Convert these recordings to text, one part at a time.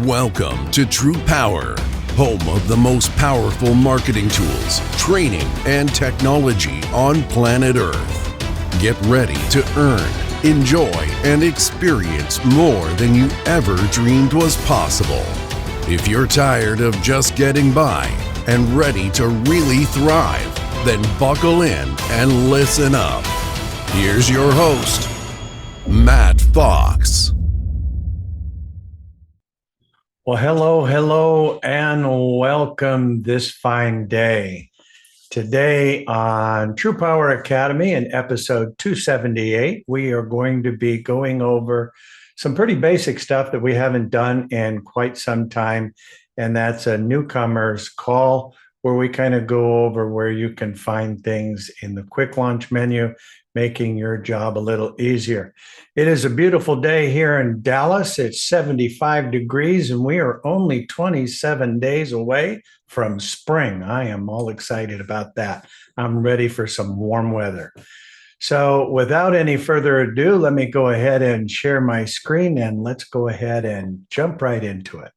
Welcome to TruPowur, home of the most powerful marketing tools, training, and technology on planet Earth. Get ready to earn, enjoy, and experience more than you ever dreamed was possible. If you're tired of just getting by and ready to really thrive, then buckle in and listen up. Here's your host, Matt Fox. Well, hello, and welcome this fine day. Today on TruPowur Academy in episode 278, we are going to be going over some pretty basic stuff that we haven't done in quite some time, and that's a newcomer's call where we kind of go over where you can find things in the quick launch menu, making your job a little easier. It is a beautiful day here in Dallas. It's 75 degrees and we are only 27 days away from spring. I am all excited about that. I'm ready for some warm weather. So without any further ado, let me go ahead and share my screen and let's go ahead and jump right into it.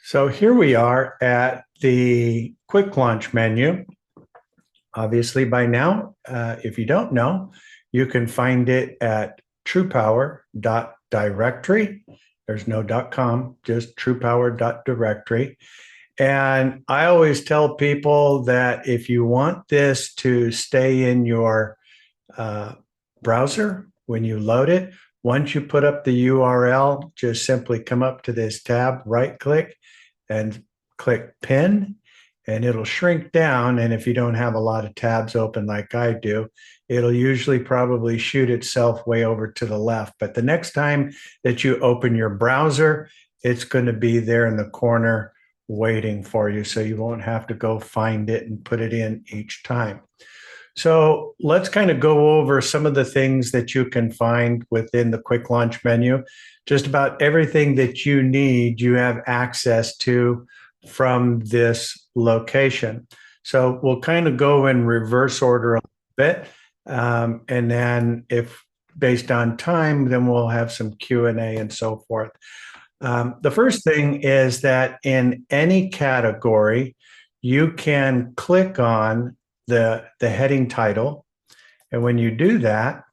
So here we are at the quick launch menu. Obviously, by now, if you don't know, you can find it at TruPowur.directory. There's no .com, just TruPowur.directory. And I always tell people that if you want this to stay in your browser when you load it, once you put up the URL, just simply come up to this tab, right-click, and click Pin. And it'll shrink down. And if you don't have a lot of tabs open like I do, it'll usually probably shoot itself way over to the left. But the next time that you open your browser, it's going to be there in the corner waiting for you. So you won't have to go find it and put it in each time. So let's kind of go over some of the things that you can find within the quick launch menu. Just about everything that you need, you have access to from this location. So we'll kind of go in reverse order a bit. And then if based on time, then we'll have some Q&A and so forth. The first thing is that in any category, you can click on the heading title. And when you do that,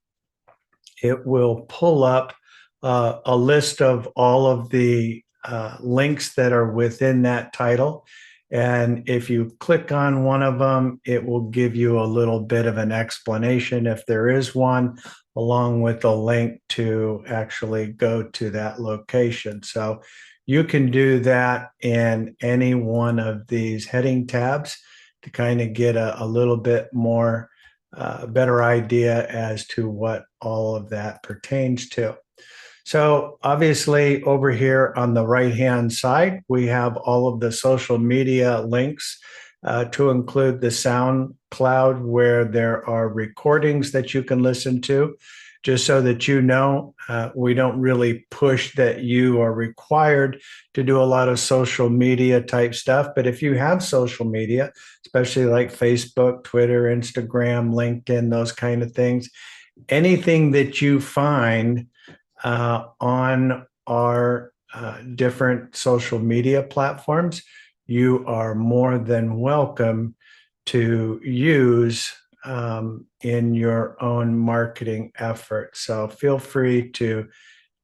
it will pull up a list of all of the links that are within that title. And if you click on one of them, it will give you a little bit of an explanation if there is one, along with a link to actually go to that location. So you can do that in any one of these heading tabs to kind of get a little bit more better idea as to what all of that pertains to. So obviously over here on the right-hand side, we have all of the social media links to include the SoundCloud, where there are recordings that you can listen to. Just so that you know, we don't really push that you are required to do a lot of social media type stuff. But if you have social media, especially like Facebook, Twitter, Instagram, LinkedIn, those kind of things, anything that you find on our different social media platforms, you are more than welcome to use in your own marketing efforts. So feel free to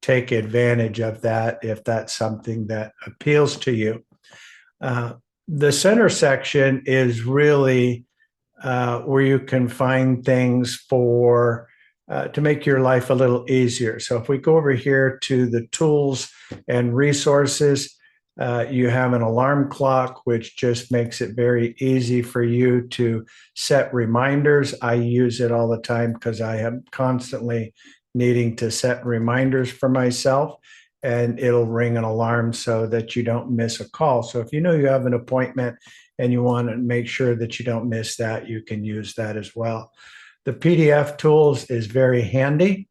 take advantage of that if that's something that appeals to you. The center section is really where you can find things for to make your life a little easier. So if we go over here to the tools and resources, you have an alarm clock, which just makes it very easy for you to set reminders. I use it all the time because I am constantly needing to set reminders for myself, and it'll ring an alarm so that you don't miss a call. So if you know you have an appointment and you want to make sure that you don't miss that, you can use that as well. The PDF tools is very handy.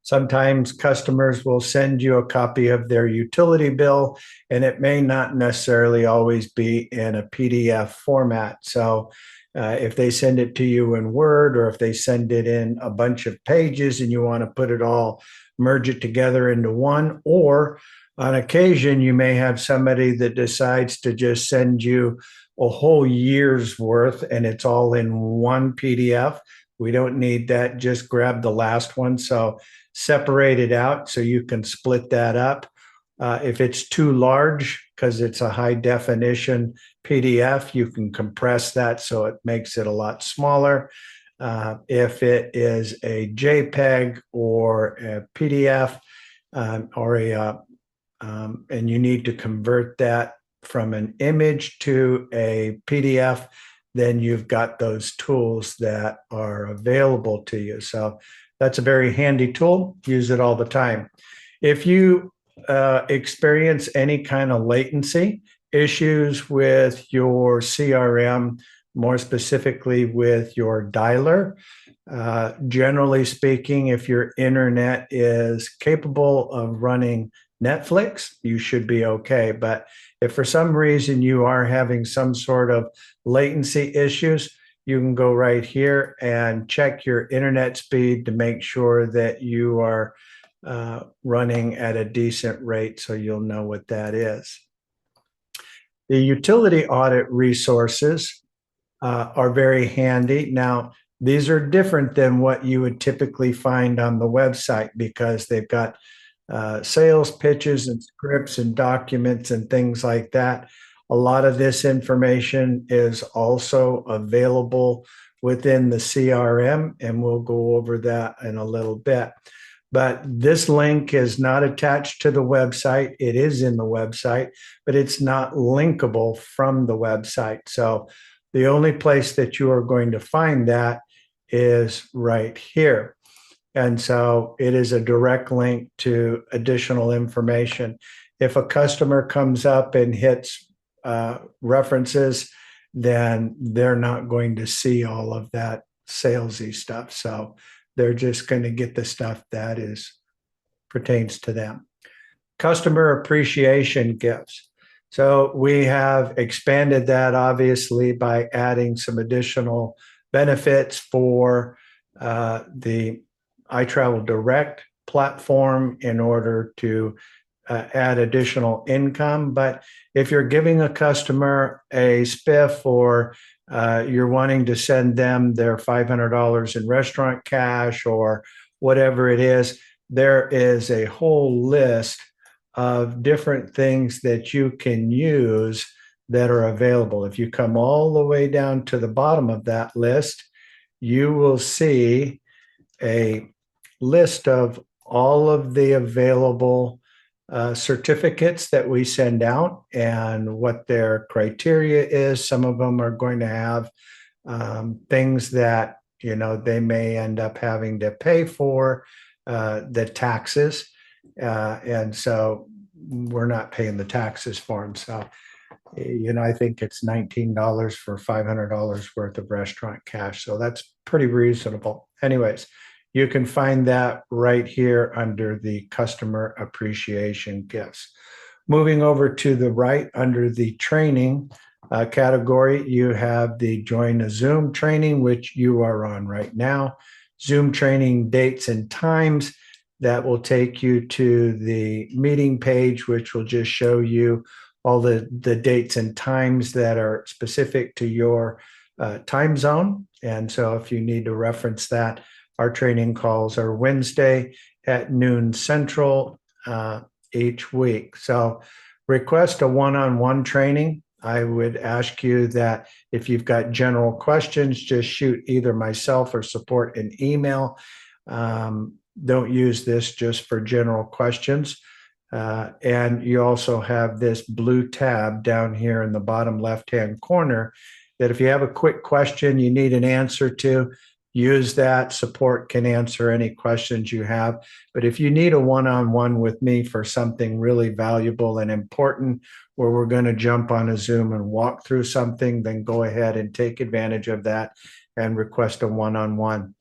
Sometimes customers will send you a copy of their utility bill, and it may not necessarily always be in a PDF format. So if they send it to you in Word, or if they send it in a bunch of pages and you want to put it all merge it together into one, or on occasion, you may have somebody that decides to just send you a whole year's worth and it's all in one PDF. We don't need that. Just grab the last one. So separate it out so you can split that up. If it's too large, because it's a high definition PDF, you can compress that so it makes it a lot smaller. If it is a JPEG or a PDF and you need to convert that from an image to a PDF, then you've got those tools that are available to you. So that's a very handy tool. Use it all the time. If you experience any kind of latency issues with your CRM, more specifically with your dialer, generally speaking, if your internet is capable of running Netflix, you should be okay. But if for some reason you are having some sort of latency issues, you can go right here and check your internet speed to make sure that you are running at a decent rate, so you'll know what that is. The utility audit resources are very handy. Now, these are different than what you would typically find on the website because they've got sales pitches and scripts and documents and things like that. A lot of this information is also available within the CRM, and we'll go over that in a little bit. But this link is not attached to the website. It is in the website, but it's not linkable from the website. So the only place that you are going to find that is right here. And so it is a direct link to additional information. If a customer comes up and hits references, then they're not going to see all of that salesy stuff. So they're just going to get the stuff that pertains to them. Customer appreciation gifts. So we have expanded that obviously by adding some additional benefits for the iTravel Direct platform in order to add additional income. But if you're giving a customer a spiff or you're wanting to send them their $500 in restaurant cash or whatever it is, there is a whole list of different things that you can use that are available. If you come all the way down to the bottom of that list, you will see a list of all of the available certificates that we send out and what their criteria is. Some of them are going to have things that they may end up having to pay for the taxes, and so we're not paying the taxes for them. So I think it's $19 for $500 worth of restaurant cash, so that's pretty reasonable. Anyways, you can find that right here under the customer appreciation gifts. Moving over to the right under the training category, you have the join a Zoom training, which you are on right now. Zoom training dates and times. That will take you to the meeting page, which will just show you all the dates and times that are specific to your time zone. And so if you need to reference that, our training calls are Wednesday at noon Central each week. So request a one-on-one training. I would ask you that if you've got general questions, just shoot either myself or support an email. Don't use this just for general questions. And you also have this blue tab down here in the bottom left-hand corner that if you have a quick question you need an answer to, use that. Support can answer any questions you have. But if you need a one-on-one with me for something really valuable and important where we're going to jump on a Zoom and walk through something, then go ahead and take advantage of that and request a one-on-one.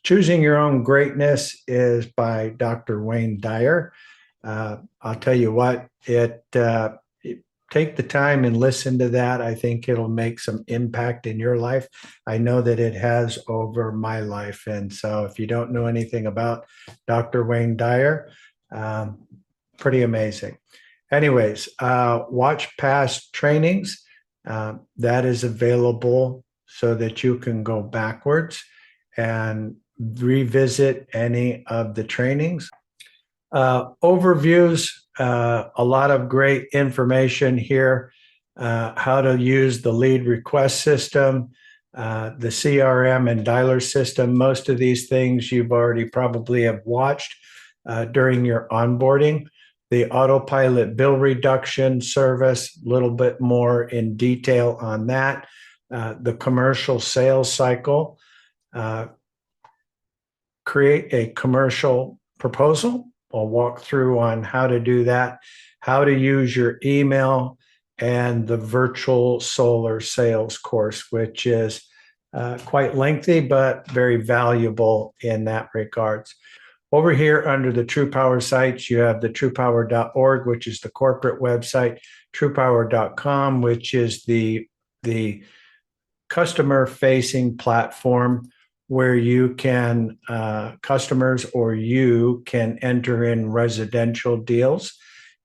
Choosing Your Own Greatness is by Dr. Wayne Dyer. I'll tell you what, take the time and listen to that. I think it'll make some impact in your life. I know that it has over my life. And so if you don't know anything about Dr. Wayne Dyer, pretty amazing. Anyways, watch past trainings. That is available so that you can go backwards and revisit any of the trainings. Overviews, a lot of great information here. How to use the lead request system, the CRM and dialer system. Most of these things you've already probably have watched during your onboarding. The autopilot bill reduction service, a little bit more in detail on that. The commercial sales cycle. Create a commercial proposal. I'll walk through on how to do that, how to use your email, and the virtual solar sales course, which is quite lengthy, but very valuable in that regards. Over here under the TruPowur sites, you have the TruPowur.org, which is the corporate website, TruPowur.com, which is the customer-facing platform where you can, customers or you can enter in residential deals.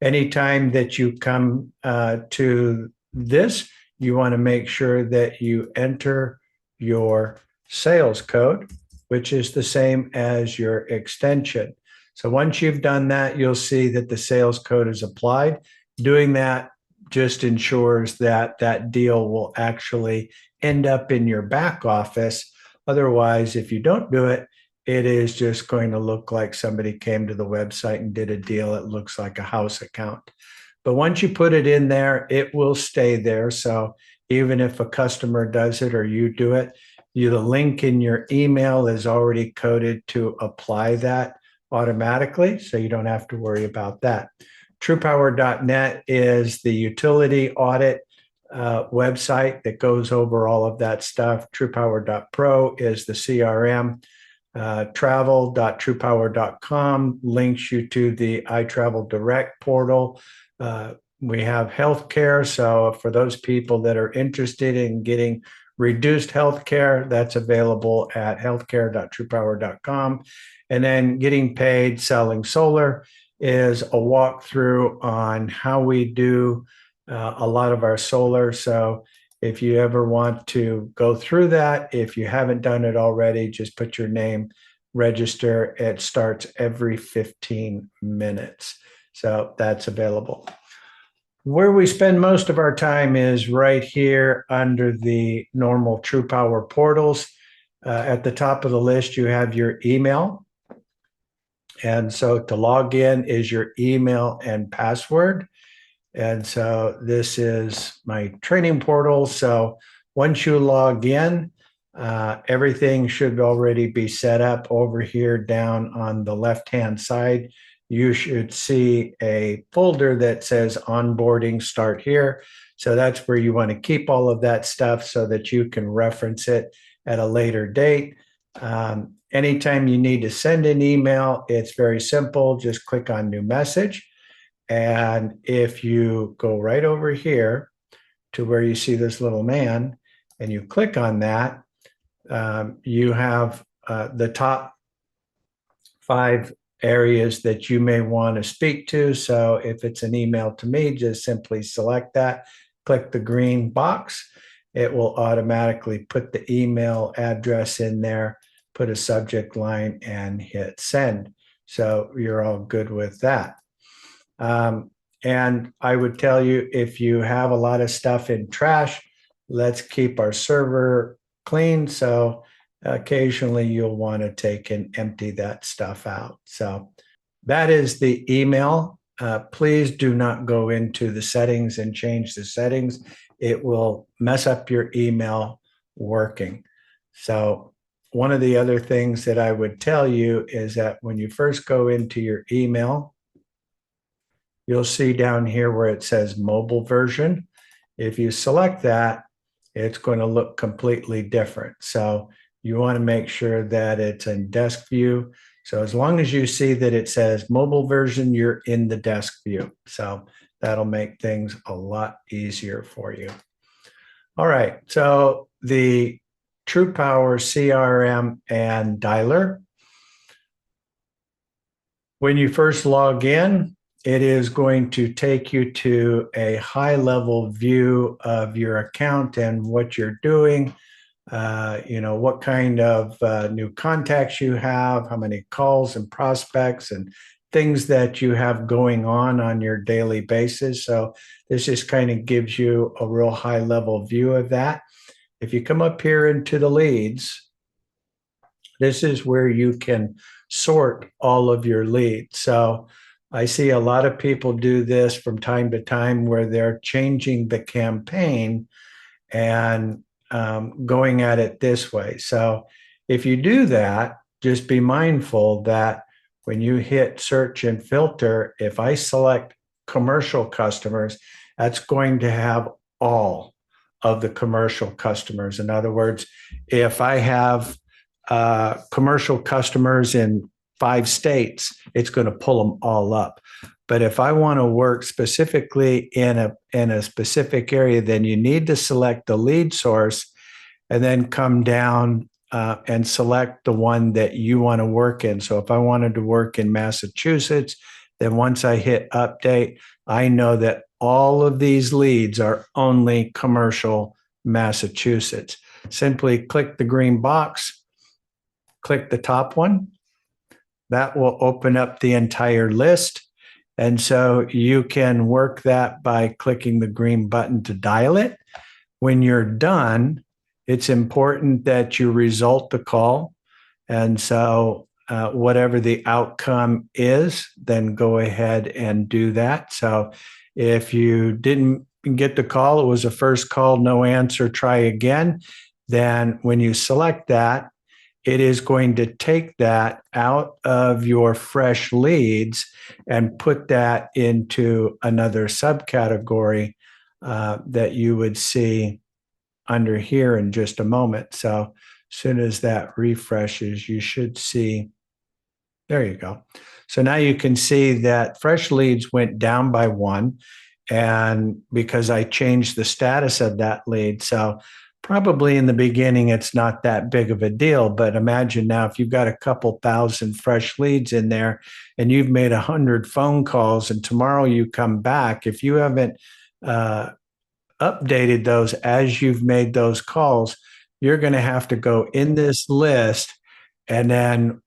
Anytime that you come to this, you want to make sure that you enter your sales code, which is the same as your extension. So once you've done that, you'll see that the sales code is applied. Doing that just ensures that that deal will actually end up in your back office. Otherwise, if you don't do it, it is just going to look like somebody came to the website and did a deal. It looks like a house account. But once you put it in there, it will stay there. So even if a customer does it or you do it, the link in your email is already coded to apply that automatically. So you don't have to worry about that. TruPowur.net is the utility audit website that goes over all of that stuff. TruPowur.pro is the CRM. Travel.trupowur.com links you to the iTravel Direct portal. We have healthcare. So for those people that are interested in getting reduced healthcare, that's available at healthcare.trupowur.com. And then getting paid selling solar is a walkthrough on how we do a lot of our solar. So if you ever want to go through that, if you haven't done it already, just put your name, register. It starts every 15 minutes. So that's available. Where we spend most of our time is right here under the normal TruPowur portals. At the top of the list, you have your email. And so to log in is your email and password. And so this is my training portal. So once you log in, everything should already be set up over here down on the left-hand side. You should see a folder that says onboarding start here. So that's where you want to keep all of that stuff so that you can reference it at a later date. Anytime you need to send an email, it's very simple. Just click on new message. And if you go right over here to where you see this little man and you click on that, you have the top 5 areas that you may want to speak to. So if it's an email to me, just simply select that, click the green box. It will automatically put the email address in there, put a subject line, and hit send. So you're all good with that. And I would tell you, if you have a lot of stuff in trash, let's keep our server clean. So occasionally you'll want to take and empty that stuff out. So that is the email. Please do not go into the settings and change the settings. It will mess up your email working. So one of the other things that I would tell you is that when you first go into your email, you'll see down here where it says mobile version. If you select that, it's going to look completely different. So you want to make sure that it's in desk view. So as long as you see that it says mobile version, you're in the desk view. So That'll make things a lot easier for you. All right, so the TruPowur CRM and dialer. When you first log in, it is going to take you to a high-level view of your account and what you're doing. What kind of new contacts you have, how many calls and prospects and things that you have going on your daily basis. So this just kind of gives you a real high level view of that. If you come up here into the leads, this is where you can sort all of your leads. So I see a lot of people do this from time to time where they're changing the campaign and going at it this way. So if you do that, just be mindful that when you hit search and filter, if I select commercial customers, that's going to have all of the commercial customers. In other words, if I have commercial customers in 5 states, it's going to pull them all up. But if I want to work specifically in a specific area, then you need to select the lead source and then come down and select the one that you want to work in. So if I wanted to work in Massachusetts, then once I hit update, I know that all of these leads are only commercial Massachusetts. Simply click the green box, click the top one. That will open up the entire list. And so you can work that by clicking the green button to dial it. When you're done, it's important that you result the call. And so whatever the outcome is, then go ahead and do that. So if you didn't get the call, it was a first call, no answer, try again. Then when you select that, it is going to take that out of your fresh leads and put that into another subcategory that you would see under here in just a moment. So as soon as that refreshes, you should see, there you go. So now you can see that fresh leads went down by 1, and because I changed the status of that lead. So probably in the beginning, it's not that big of a deal, but imagine now if you've got a couple thousand fresh leads in there and you've made 100 phone calls, and tomorrow you come back, if you haven't updated those as you've made those calls, you're going to have to go in this list and then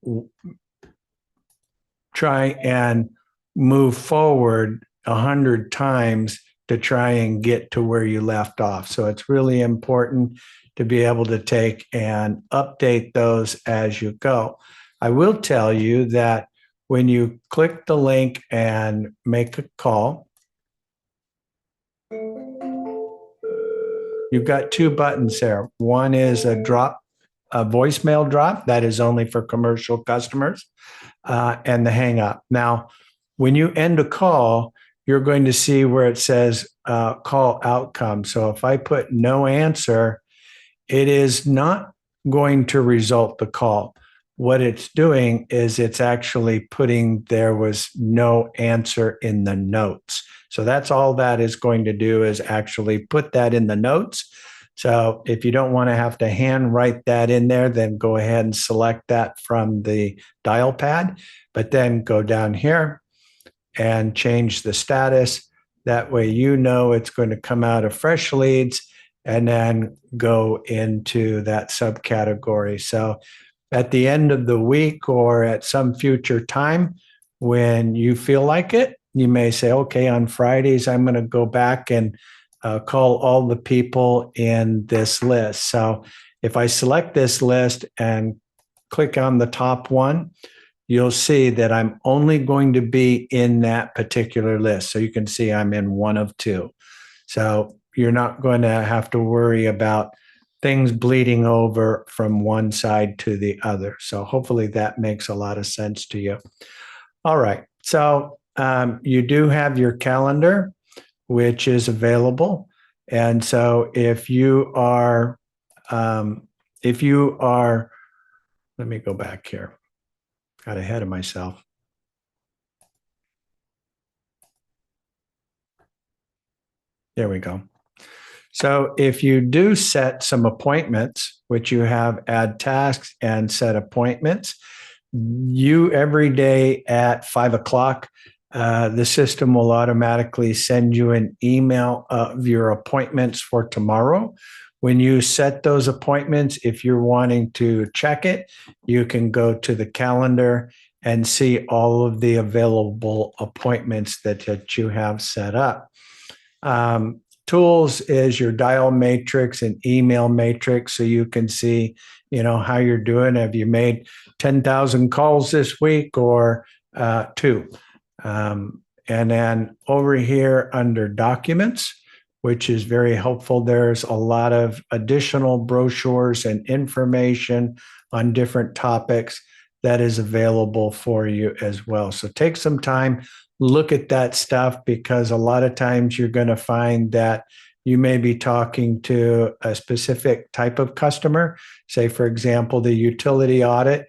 try and move forward 100 times to try and get to where you left off. So it's really important to be able to take and update those as you go. I will tell you that when you click the link and make a call, you've got 2 buttons there. One is a voicemail drop. That is only for commercial customers, and the hang up. Now, when you end a call, you're going to see where it says call outcome. So if I put no answer, it is not going to result the call. What it's doing is it's actually putting there was no answer in the notes. So that's all that is going to do, is actually put that in the notes. So if you don't want to have to hand write that in there, then go ahead and select that from the dial pad, but then go down here and change the status. That way you know it's going to come out of fresh leads and then go into that subcategory. So at the end of the week or at some future time when you feel like it, you may say, okay, on Fridays, I'm going to go back and call all the people in this list. So if I select this list and click on the top one, you'll see that I'm only going to be in that particular list. So you can see I'm in one of 2. So you're not going to have to worry about things bleeding over from one side to the other. So hopefully that makes a lot of sense to you. All right. So you do have your calendar, which is available. And so if you are, let me go back here. Got ahead of myself. There we go. So if you do set some appointments, which you have add tasks and set appointments, you every day at 5 o'clock, the system will automatically send you an email of your appointments for tomorrow. When you set those appointments, if you're wanting to check it, you can go to the calendar and see all of the available appointments that you have set up. Tools is your dial matrix and email matrix, so you can see, how you're doing. Have you made 10,000 calls this week or 2? And then over here under documents, which is very helpful, there's a lot of additional brochures and information on different topics that is available for you as well. So take some time, look at that stuff, because a lot of times you're going to find that you may be talking to a specific type of customer. Say, for example, the utility audit.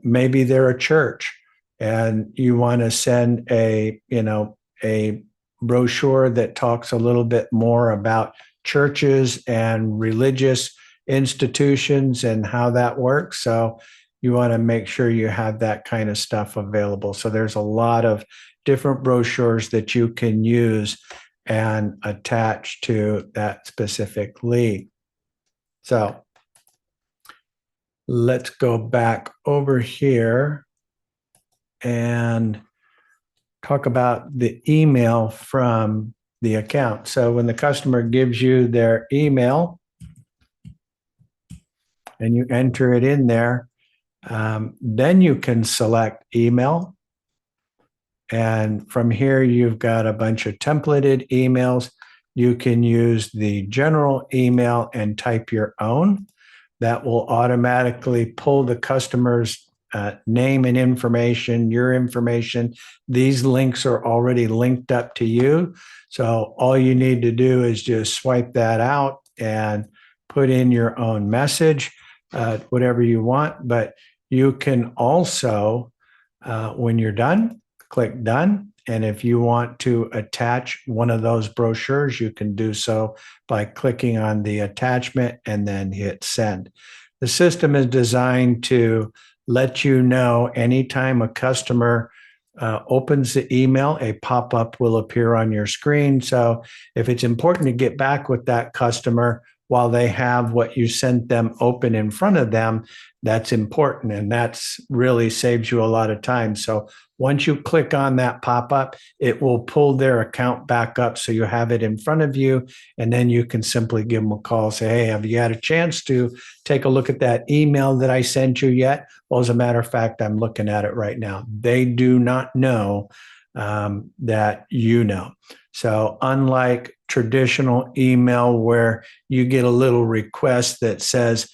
Maybe they're a church and you want to send a brochure that talks a little bit more about churches and religious institutions and how that works. So you want to make sure you have that kind of stuff available. So there's a lot of different brochures that you can use and attach to that specific lead. So let's go back over here and talk about the email from the account. So when the customer gives you their email and you enter it in there, then you can select email. And from here, you've got a bunch of templated emails. You can use the general email and type your own. That will automatically pull the customer's name and information, your information. These links are already linked up to you. So all you need to do is just swipe that out and put in your own message, whatever you want. But you can also, when you're done, click done. And if you want to attach one of those brochures, you can do so by clicking on the attachment and then hit send. The system is designed to let you know anytime a customer opens the email, a pop-up will appear on your screen. So if it's important to get back with that customer while they have what you sent them open in front of them, that's important. And that's really saves you a lot of time. So once you click on that pop-up, it will pull their account back up so you have it in front of you. And then you can simply give them a call, say, hey, have you had a chance to take a look at that email that I sent you yet? Well, as a matter of fact, I'm looking at it right now. They do not know that you know. So unlike traditional email where you get a little request that says,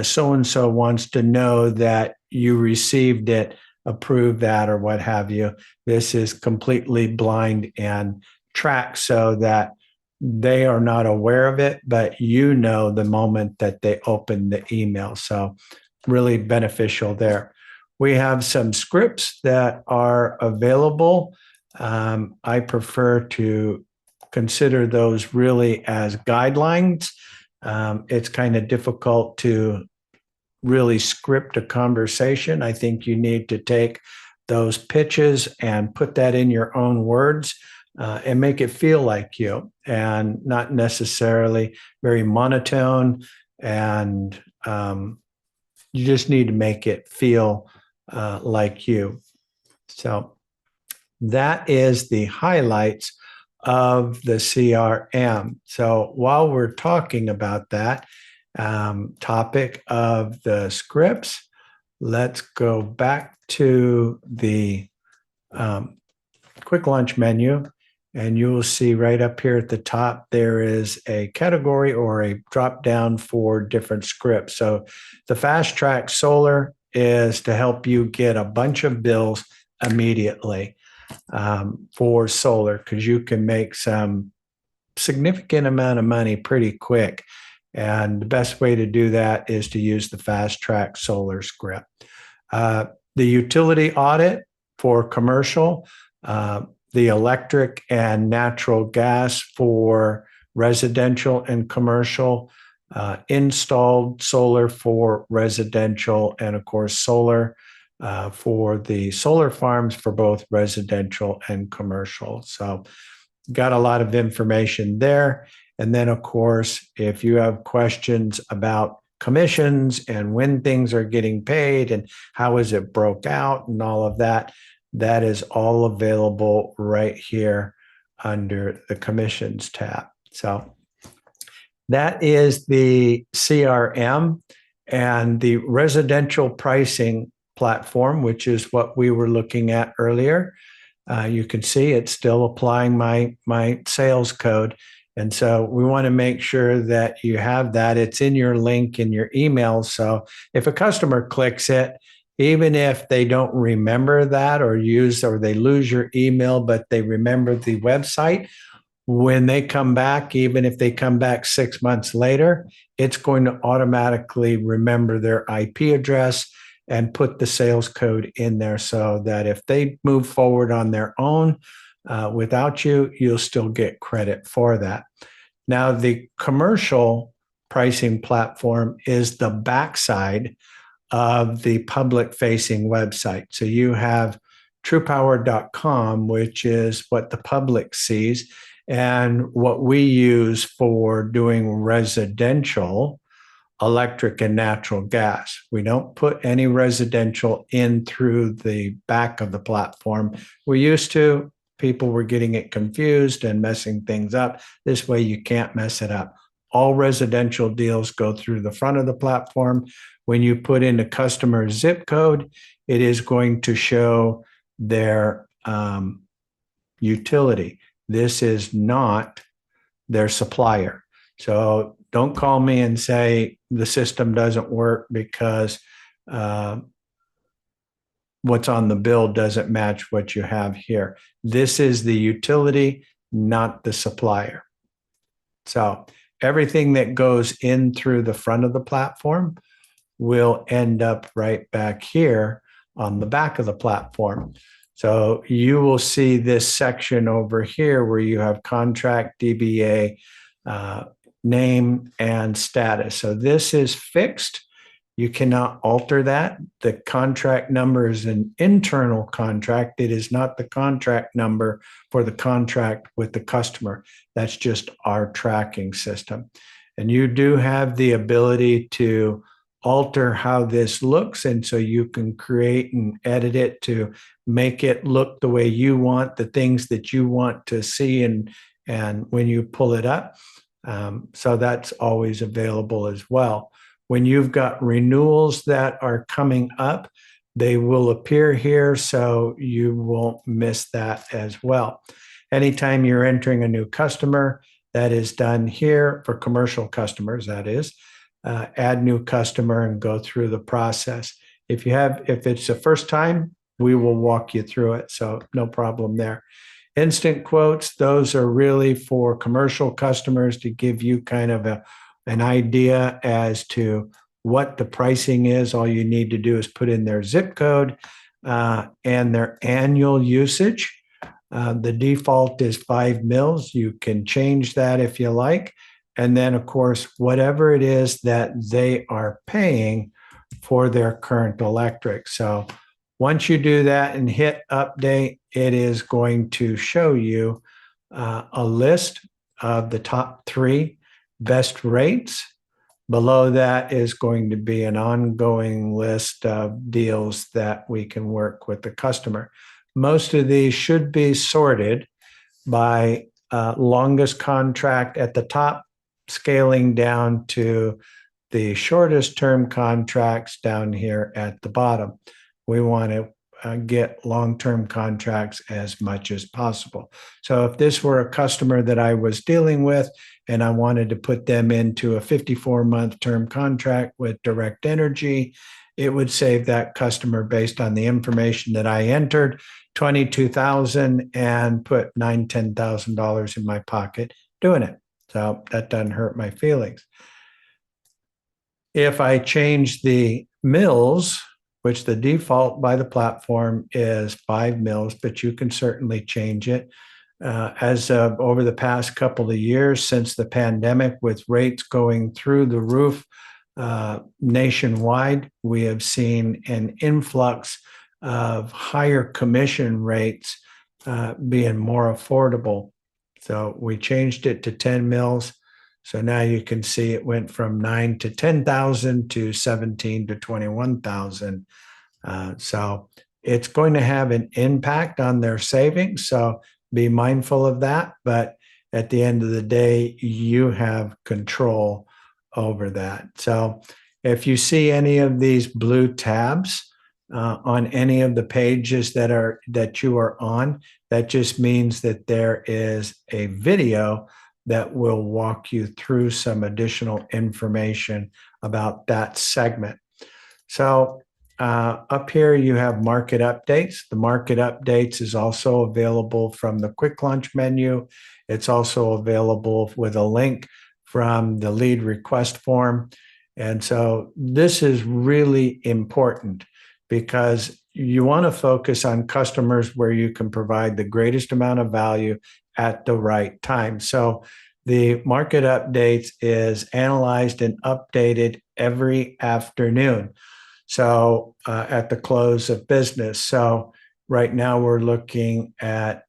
so-and-so wants to know that you received it, approve that, or what have you. This is completely blind and tracked so that they are not aware of it, but you know the moment that they open the email. So really beneficial there. We have some scripts that are available. I prefer to consider those really as guidelines. It's kind of difficult to really script a conversation. I think you need to take those pitches and put that in your own words and make it feel like you, and not necessarily very monotone. And you just need to make it feel like you. So that is the highlights of the CRM. So while we're talking about that topic of the scripts, let's go back to the quick launch menu, and you will see right up here at the top, there is a category or a drop down for different scripts. So the Fast Track Solar is to help you get a bunch of bills immediately for solar, because you can make some significant amount of money pretty quick. And the best way to do that is to use the Fast Track Solar script. The utility audit for commercial, the electric and natural gas for residential and commercial, installed solar for residential, and of course, solar for the solar farms for both residential and commercial. So, got a lot of information there. And then, of course, if you have questions about commissions and when things are getting paid and how is it broke out and all of that, that is all available right here under the commissions tab. So that is the CRM and the residential pricing platform, which is what we were looking at earlier. You can see it's still applying my sales code. And so we want to make sure that you have that. It's in your link in your email. So if a customer clicks it, even if they don't remember that or they lose your email, but they remember the website, when they come back, even if they come back 6 months later, it's going to automatically remember their IP address and put the sales code in there so that if they move forward on their own without you, you'll still get credit for that. Now, the commercial pricing platform is the backside of the public-facing website. So you have TruPowur.com, which is what the public sees, and what we use for doing residential electric and natural gas. We don't put any residential in through the back of the platform. We used to. People were getting it confused and messing things up. This way you can't mess it up. All residential deals go through the front of the platform. When you put in a customer zip code, it is going to show their utility. This is not their supplier. So don't call me and say the system doesn't work because what's on the bill doesn't match what you have here. This is the utility, not the supplier. So everything that goes in through the front of the platform will end up right back here on the back of the platform. So you will see this section over here where you have contract, DBA, name, and status. So this is fixed. You cannot alter that. The contract number is an internal contract. It is not the contract number for the contract with the customer. That's just our tracking system. And you do have the ability to alter how this looks. And so you can create and edit it to make it look the way you want, the things that you want to see and when you pull it up. So that's always available as well. When you've got renewals that are coming up, they will appear here, so you won't miss that as well. Anytime you're entering a new customer, that is done here for commercial customers, that is. Add new customer and go through the process. If it's the first time, we will walk you through it, so no problem there. Instant quotes, those are really for commercial customers to give you kind of an idea as to what the pricing is. All you need to do is put in their zip code and their annual usage. The default is 5 mils. You can change that if you like. And then, of course, whatever it is that they are paying for their current electric. So once you do that and hit update, it is going to show you a list of the top 3 best rates. Below that is going to be an ongoing list of deals that we can work with the customer. Most of these should be sorted by longest contract at the top, scaling down to the shortest term contracts down here at the bottom. We want to get long-term contracts as much as possible. So if this were a customer that I was dealing with and I wanted to put them into a 54-month term contract with Direct Energy, it would save that customer, based on the information that I entered, $22,000 and put $9,000, $10,000 in my pocket doing it. So that doesn't hurt my feelings. If I change the mills, which the default by the platform is 5 mils, but you can certainly change it. As of over the past couple of years since the pandemic, with rates going through the roof nationwide, we have seen an influx of higher commission rates being more affordable. So we changed it to 10 mils. So now you can see it went from 9 to 10,000 to 17 to 21,000. So it's going to have an impact on their savings. So be mindful of that. But at the end of the day, you have control over that. So if you see any of these blue tabs on any of the pages that you are on, that just means that there is a video that will walk you through some additional information about that segment. So up here, you have market updates. The market updates is also available from the quick launch menu. It's also available with a link from the lead request form. And so this is really important because you want to focus on customers where you can provide the greatest amount of value at the right time. So the market updates is analyzed and updated every afternoon. So at the close of business. So right now we're looking at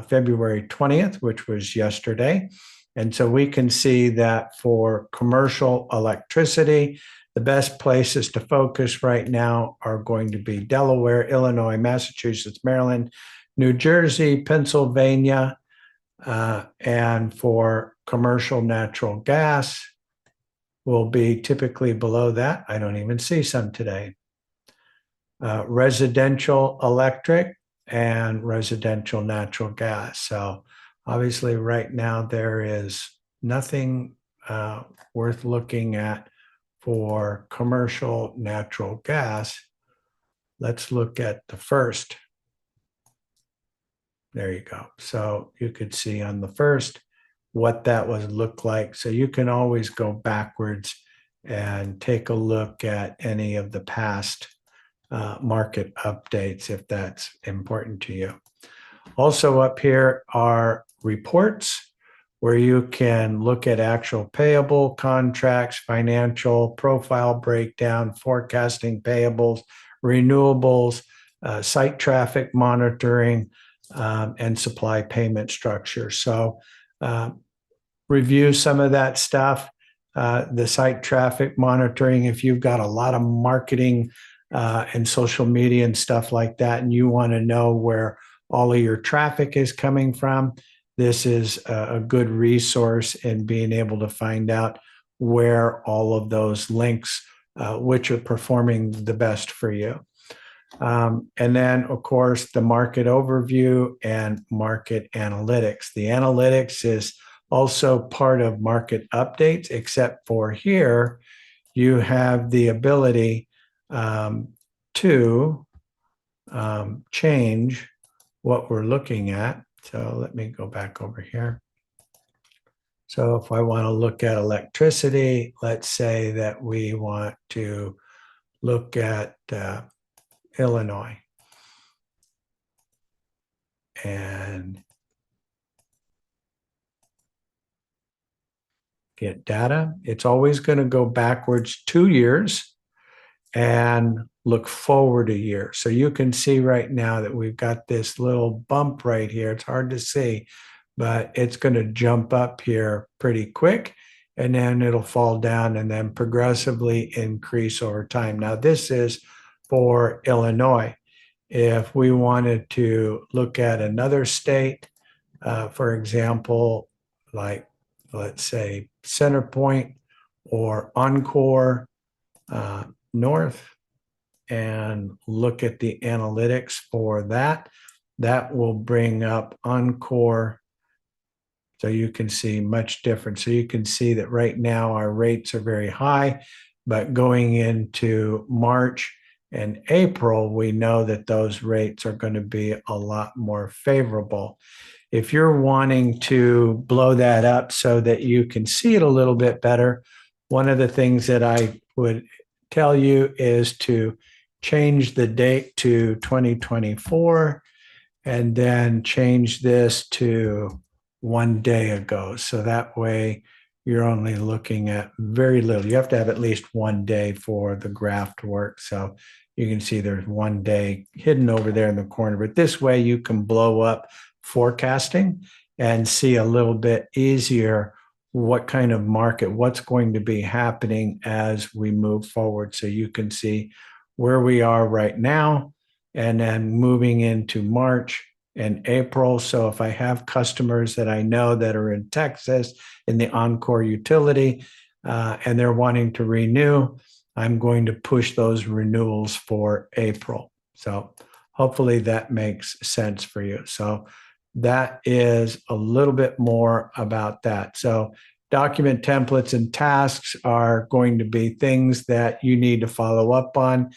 February 20th, which was yesterday. And so we can see that for commercial electricity, the best places to focus right now are going to be Delaware, Illinois, Massachusetts, Maryland, New Jersey, Pennsylvania, and for commercial natural gas will be typically below that. I don't even see some today. Residential electric and residential natural gas. So obviously right now there is nothing worth looking at for commercial natural gas. Let's look at the first. There you go. So you could see on the first what that would look like. So you can always go backwards and take a look at any of the past market updates if that's important to you. Also up here are reports where you can look at actual payable contracts, financial profile breakdown, forecasting payables, renewables, site traffic monitoring, and supply payment structure. So review some of that stuff. The site traffic monitoring, if you've got a lot of marketing and social media and stuff like that, and you want to know where all of your traffic is coming from, this is a good resource in being able to find out where all of those links, which are performing the best for you. And then, of course, the market overview and market analytics. The analytics is also part of market updates, except for here, you have the ability to change what we're looking at. So let me go back over here. So if I want to look at electricity, let's say that we want to look at Illinois. And get data. It's always going to go backwards 2 years and look forward a year. So you can see right now that we've got this little bump right here. It's hard to see, but it's going to jump up here pretty quick, and then it'll fall down and then progressively increase over time. Now, this is for Illinois. If we wanted to look at another state, for example, like let's say Centerpoint or Encore North, and look at the analytics for that, that will bring up Encore. So you can see much different. So you can see that right now our rates are very high, but going into March and April, we know that those rates are going to be a lot more favorable. If you're wanting to blow that up so that you can see it a little bit better, one of the things that I would tell you is to change the date to 2024, and then change this to 1 day ago. So that way you're only looking at very little. You have to have at least 1 day for the graph to work. So you can see there's 1 day hidden over there in the corner. But this way you can blow up forecasting and see a little bit easier what kind of market, what's going to be happening as we move forward. So you can see where we are right now, and then moving into March and April. So if I have customers that I know that are in Texas in the Encore utility, and they're wanting to renew, I'm going to push those renewals for April. So hopefully that makes sense for you. So that is a little bit more about that. So document templates and tasks are going to be things that you need to follow up on.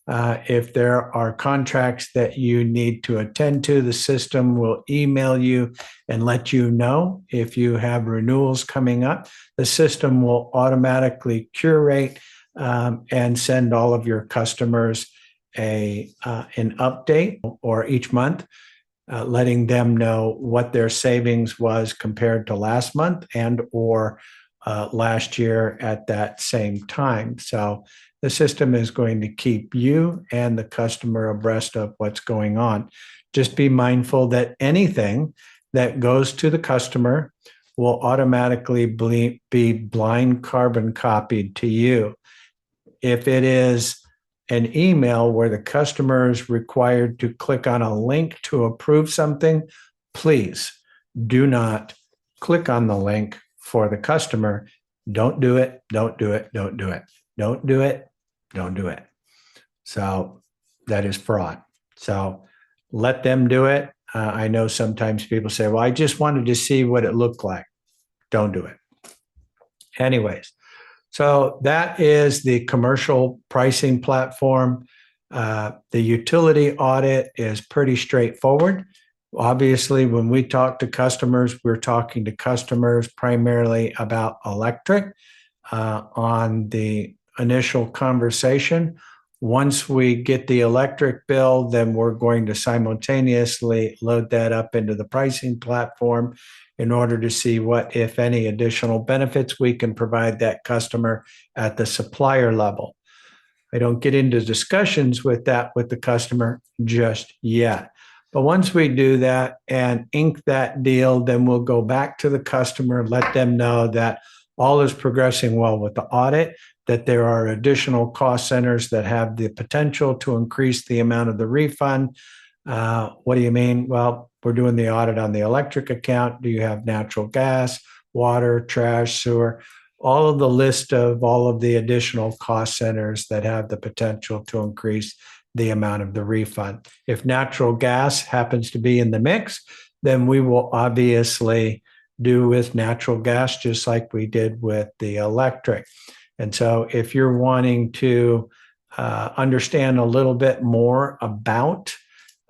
If there are contracts that you need to attend to, the system will email you and let you know if you have renewals coming up. The system will automatically curate and send all of your customers an update or each month, letting them know what their savings was compared to last month and or last year at that same time. So the system is going to keep you and the customer abreast of what's going on. Just be mindful that anything that goes to the customer will automatically be blind carbon copied to you. If it is an email where the customer is required to click on a link to approve something, please do not click on the link for the customer. Don't do it. Don't do it. Don't do it. Don't do it. Don't do it. So that is fraud. So let them do it. I know sometimes people say, well, I just wanted to see what it looked like. Don't do it. Anyways, so that is the commercial pricing platform. The utility audit is pretty straightforward. Obviously, when we talk to customers, we're talking to customers primarily about electric on the initial conversation. Once we get the electric bill, then we're going to simultaneously load that up into the pricing platform in order to see what, if any, additional benefits we can provide that customer at the supplier level. I don't get into discussions with that with the customer just yet. But once we do that and ink that deal, then we'll go back to the customer, let them know that all is progressing well with the audit, that there are additional cost centers that have the potential to increase the amount of the refund. What do you mean? Well, we're doing the audit on the electric account. Do you have natural gas, water, trash, sewer? All of the list of all of the additional cost centers that have the potential to increase the amount of the refund. If natural gas happens to be in the mix, then we will obviously do with natural gas just like we did with the electric. And so if you're wanting to understand a little bit more about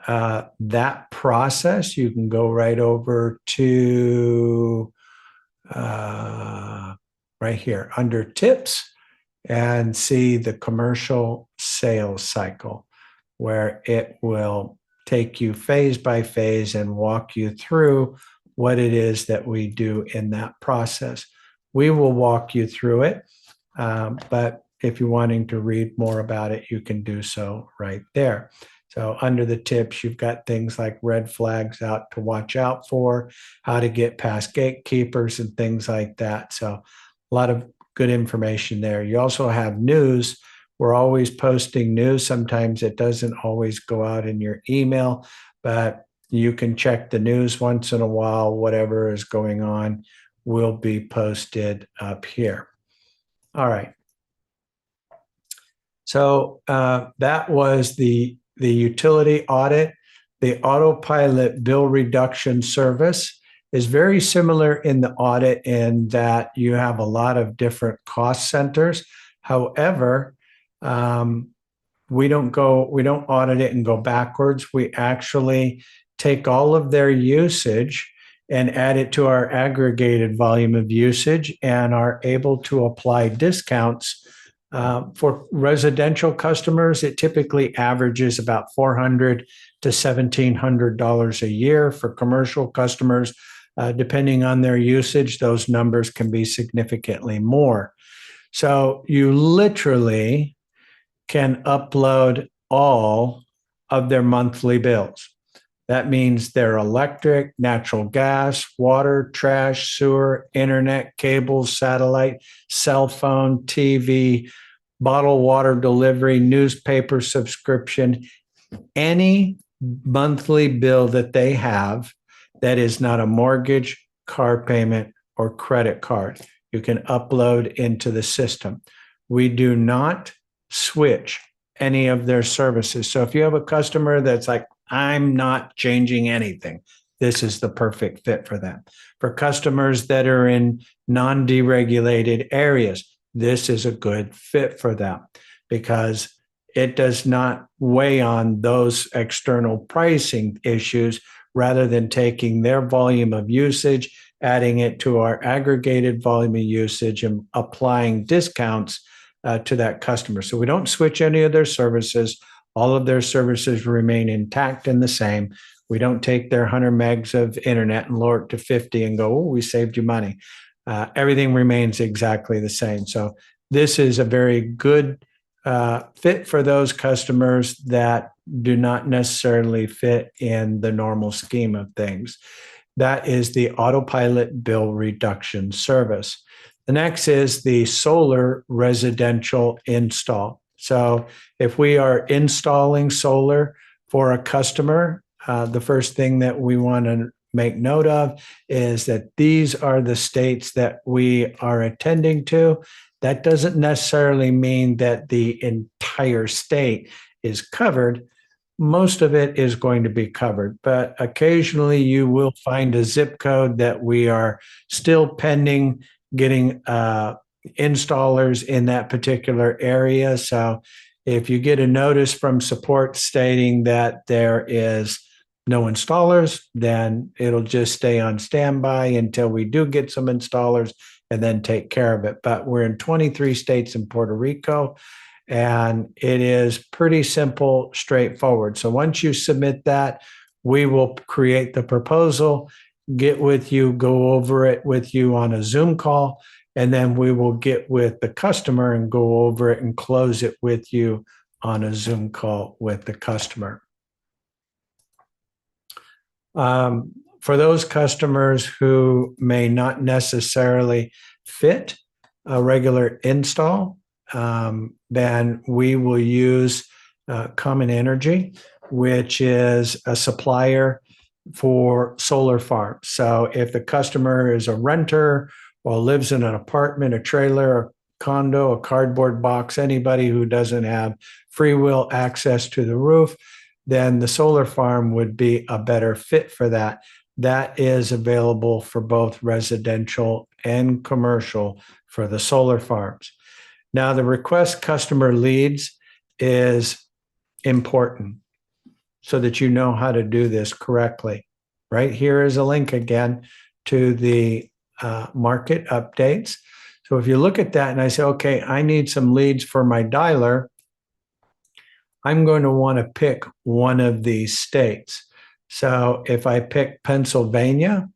that process, you can go right over to right here under tips and see the commercial sales cycle, where it will take you phase by phase and walk you through what it is that we do in that process. We will walk you through it, but if you're wanting to read more about it, you can do so right there. So under the tips, you've got things like red flags out to watch out for, how to get past gatekeepers and things like that. So a lot of good information there. You also have news. We're always posting news. Sometimes it doesn't always go out in your email, but you can check the news once in a while. Whatever is going on will be posted up here. All right. So that was the utility audit. The autopilot bill reduction service is very similar in the audit in that you have a lot of different cost centers. However, we don't audit it and go backwards. We actually take all of their usage and add it to our aggregated volume of usage and are able to apply discounts For residential customers, it typically averages about $400 to $1,700 a year. For commercial customers, depending on their usage, those numbers can be significantly more. So you literally can upload all of their monthly bills. That means their electric, natural gas, water, trash, sewer, internet, cables, satellite, cell phone, TV, bottled water delivery, newspaper subscription, any monthly bill that they have that is not a mortgage, car payment, or credit card. You can upload into the system. We do not switch any of their services. So if you have a customer that's like, I'm not changing anything, this is the perfect fit for them. For customers that are in non-deregulated areas, this is a good fit for them because it does not weigh on those external pricing issues rather than taking their volume of usage, adding it to our aggregated volume of usage and applying discounts to that customer. So we don't switch any of their services. All of their services remain intact and the same. We don't take their 100 megs of internet and lower it to 50 and go, oh, we saved you money. Everything remains exactly the same. So this is a very good fit for those customers that do not necessarily fit in the normal scheme of things. That is the autopilot bill reduction service. The next is the solar residential install. So if we are installing solar for a customer, the first thing that we want to make note of is that these are the states that we are attending to. That doesn't necessarily mean that the entire state is covered. Most of it is going to be covered, but occasionally you will find a zip code that we are still pending getting installers in that particular area. So if you get a notice from support stating that there is no installers, then it'll just stay on standby until we do get some installers and then take care of it. But we're in 23 states in Puerto Rico, and it is pretty simple, straightforward. So once you submit that, we will create the proposal, get with you, go over it with you on a Zoom call, and then we will get with the customer and go over it and close it with you on a Zoom call with the customer. For those customers who may not necessarily fit a regular install, then we will use Common Energy, which is a supplier for solar farms. So if the customer is a renter or lives in an apartment, a trailer, a condo, a cardboard box, anybody who doesn't have free will access to the roof, then the solar farm would be a better fit for that. That is available for both residential and commercial for the solar farms. Now, the request customer leads is important so that you know how to do this correctly. Right here is a link again to the market updates. So if you look at that and I say, okay, I need some leads for my dialer, I'm going to want to pick one of these states. So if I pick Pennsylvania,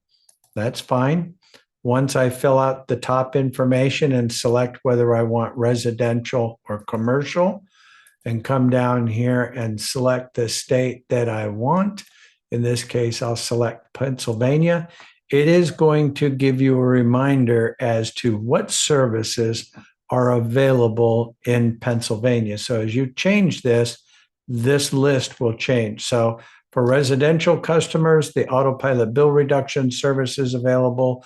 that's fine. Once I fill out the top information and select whether I want residential or commercial, and come down here and select the state that I want, in this case, I'll select Pennsylvania. It is going to give you a reminder as to what services are available in Pennsylvania. So as you change this, this list will change. So for residential customers, the autopilot bill reduction service is available,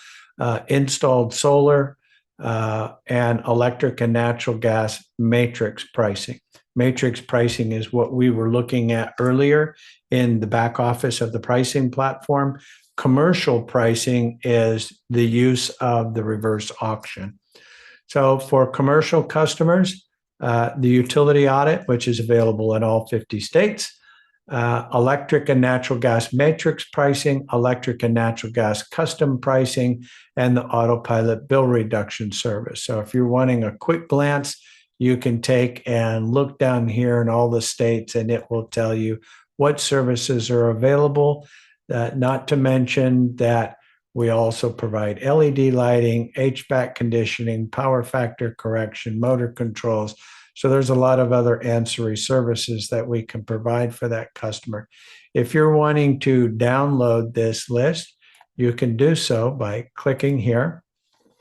installed solar, and electric and natural gas matrix pricing. Matrix pricing is what we were looking at earlier in the back office of the pricing platform. Commercial pricing is the use of the reverse auction. So for commercial customers, the utility audit, which is available in all 50 states, electric and natural gas matrix pricing, electric and natural gas custom pricing, and the autopilot bill reduction service. So if you're wanting a quick glance, you can take and look down here in all the states, and it will tell you what services are available. Not to mention that we also provide LED lighting, HVAC conditioning, power factor correction, motor controls. So there's a lot of other ancillary services that we can provide for that customer. If you're wanting to download this list, you can do so by clicking here.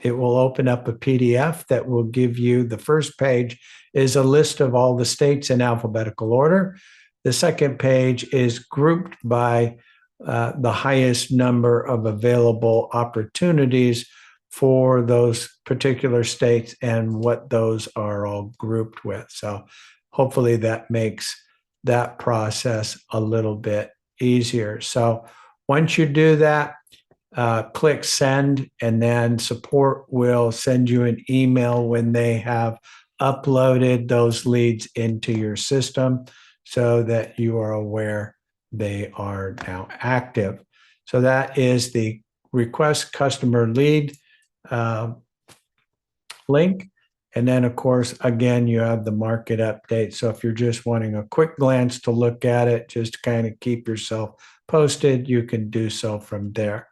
It will open up a PDF that will give you, the first page is a list of all the states in alphabetical order. The second page is grouped by the highest number of available opportunities for those particular states and what those are all grouped with. So hopefully that makes that process a little bit easier. So once you do that, click send, and then support will send you an email when they have uploaded those leads into your system so that you are aware they are now active. So that is the request customer lead link. And then, of course, again, you have the market update. So if you're just wanting a quick glance to look at it, just to kind of keep yourself posted, you can do so from there.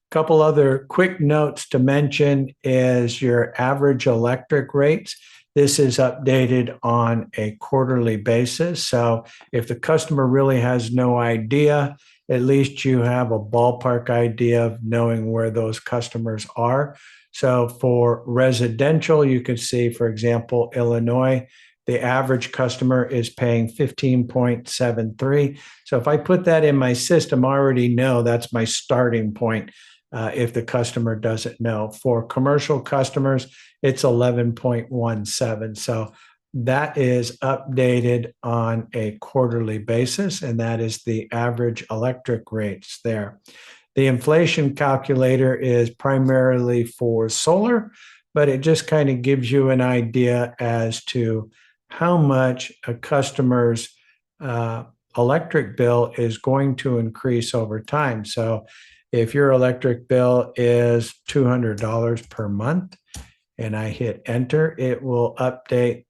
A couple other quick notes to mention is your average electric rates. This is updated on a quarterly basis. So if the customer really has no idea, at least you have a ballpark idea of knowing where those customers are. So for residential, you can see, for example, Illinois, the average customer is paying 15.73. So if I put that in my system, I already know that's my starting point. If the customer doesn't know. For commercial customers, it's 11.17. So that is updated on a quarterly basis, and that is the average electric rates there. The inflation calculator is primarily for solar, but it just kind of gives you an idea as to how much a customer's electric bill is going to increase over time. So if your electric bill is $200 per month and I hit enter, it will update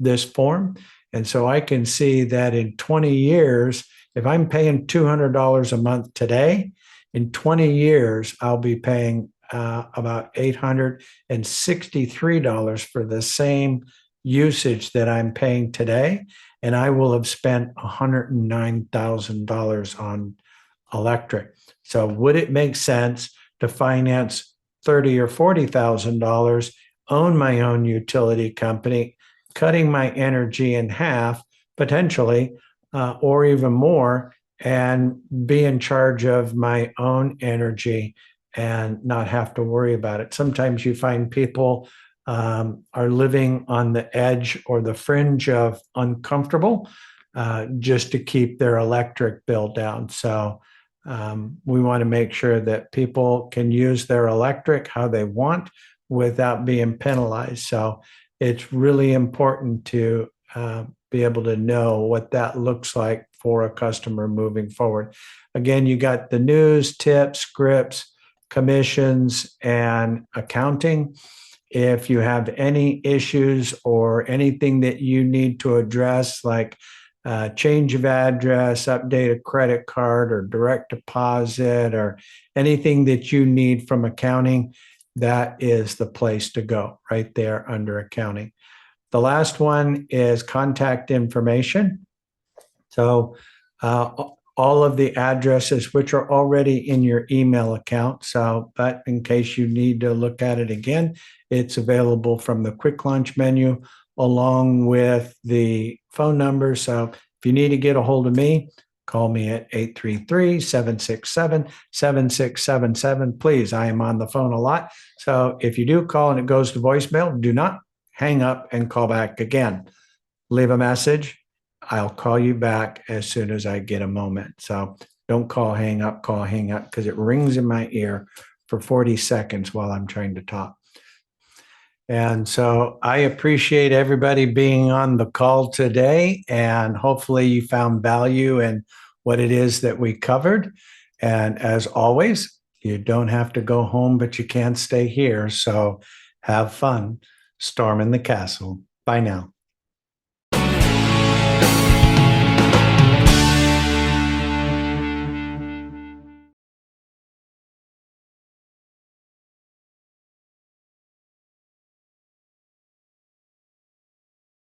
this form. And so I can see that in 20 years, if I'm paying $200 a month today, in 20 years, I'll be paying about $863 for the same usage that I'm paying today. And I will have spent $109,000 on electric. So would it make sense to finance $30,000 or $40,000, own my own utility company, cutting my energy in half, potentially, or even more, and be in charge of my own energy and not have to worry about it? Sometimes you find people are living on the edge or the fringe of uncomfortable just to keep their electric bill down. So we want to make sure that people can use their electric how they want without being penalized. So it's really important to be able to know what that looks like for a customer moving forward. Again, you got the news, tips, scripts, commissions, and accounting. If you have any issues or anything that you need to address, like change of address, update a credit card or direct deposit, or anything that you need from accounting, that is the place to go right there under accounting. The last one is contact information. So all of the addresses which are already in your email account. So, but in case you need to look at it again, it's available from the quick launch menu along with the phone number. So if you need to get a hold of me, call me at 833-767-7677. Please, I am on the phone a lot. So if you do call and it goes to voicemail, do not hang up and call back again. Leave a message. I'll call you back as soon as I get a moment. So don't call, hang up, because it rings in my ear for 40 seconds while I'm trying to talk. And so I appreciate everybody being on the call today, and hopefully you found value in what it is that we covered. And as always, you don't have to go home, but you can stay here. So have fun. storming the castle. Bye now.